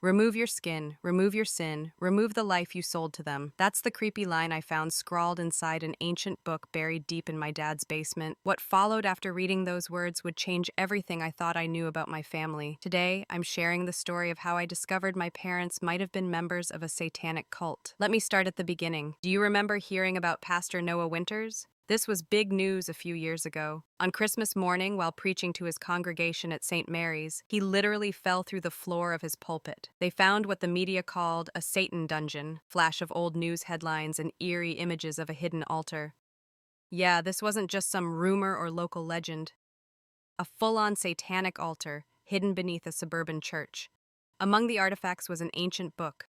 Remove your skin, remove your sin, remove the life you sold to them. That's the creepy line I found scrawled inside an ancient book buried deep in my dad's basement. What followed after reading those words would change everything I thought I knew about my family. Today, I'm sharing the story of how I discovered my parents might have been members of a satanic cult. Let me start at the beginning. Do you remember hearing about Pastor Noah Winters? This was big news a few years ago. On Christmas morning, while preaching to his congregation at St. Mary's, he literally fell through the floor of his pulpit. They found what the media called a Satan dungeon, flash of old news headlines and eerie images of a hidden altar. Yeah, this wasn't just some rumor or local legend. A full-on satanic altar, hidden beneath a suburban church. Among the artifacts was an ancient book,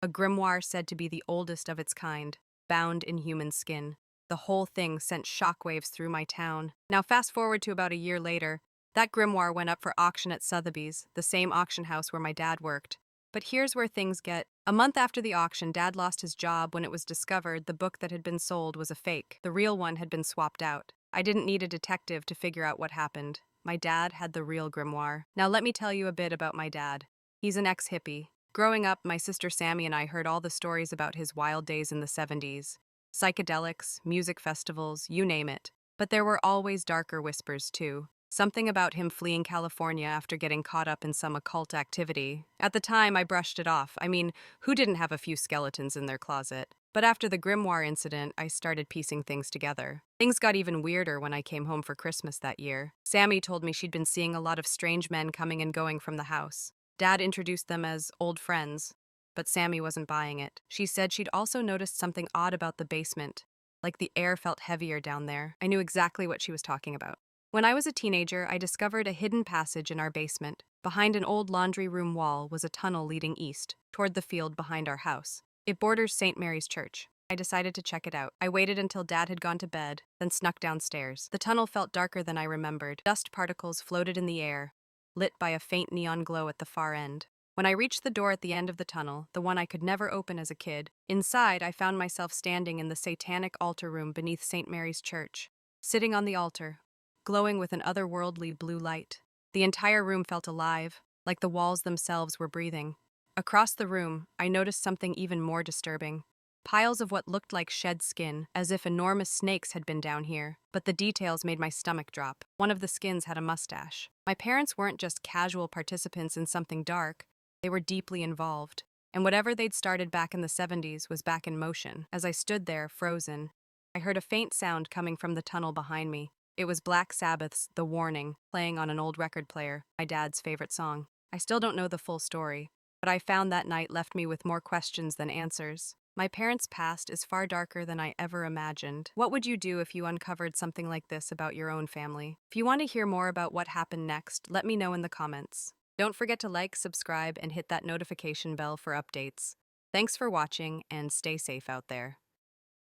a grimoire said to be the oldest of its kind, bound in human skin. The whole thing sent shockwaves through my town. Now fast forward to about a year later, that grimoire went up for auction at Sotheby's, the same auction house where my dad worked. But here's where things get. A month after the auction, Dad lost his job when it was discovered the book that had been sold was a fake. The real one had been swapped out. I didn't need a detective to figure out what happened. My dad had the real grimoire. Now let me tell you a bit about my dad. He's an ex-hippie. Growing up, my sister Sammy and I heard all the stories about his wild days in the 70s. Psychedelics, music festivals, you name it. But there were always darker whispers, too. Something about him fleeing California after getting caught up in some occult activity. At the time, I brushed it off. I mean, who didn't have a few skeletons in their closet? But after the Grimoire incident, I started piecing things together. Things got even weirder when I came home for Christmas that year. Sammy told me she'd been seeing a lot of strange men coming and going from the house. Dad introduced them as old friends, but Sammy wasn't buying it. She said she'd also noticed something odd about the basement, like the air felt heavier down there. I knew exactly what she was talking about. When I was a teenager, I discovered a hidden passage in our basement. Behind an old laundry room wall was a tunnel leading east, toward the field behind our house. It borders St. Mary's Church. I decided to check it out. I waited until Dad had gone to bed, then snuck downstairs. The tunnel felt darker than I remembered. Dust particles floated in the air, lit by a faint neon glow at the far end. When I reached the door at the end of the tunnel, the one I could never open as a kid, inside I found myself standing in the satanic altar room beneath St. Mary's Church, sitting on the altar, glowing with an otherworldly blue light. The entire room felt alive, like the walls themselves were breathing. Across the room, I noticed something even more disturbing. Piles of what looked like shed skin, as if enormous snakes had been down here, but the details made my stomach drop. One of the skins had a mustache. My parents weren't just casual participants in something dark. They were deeply involved, and whatever they'd started back in the 70s was back in motion. As I stood there, frozen, I heard a faint sound coming from the tunnel behind me. It was Black Sabbath's The Warning, playing on an old record player, my dad's favorite song. I still don't know the full story, but I found that night left me with more questions than answers. My parents' past is far darker than I ever imagined. What would you do if you uncovered something like this about your own family? If you want to hear more about what happened next, let me know in the comments. Don't forget to like, subscribe, and hit that notification bell for updates. Thanks for watching, and stay safe out there.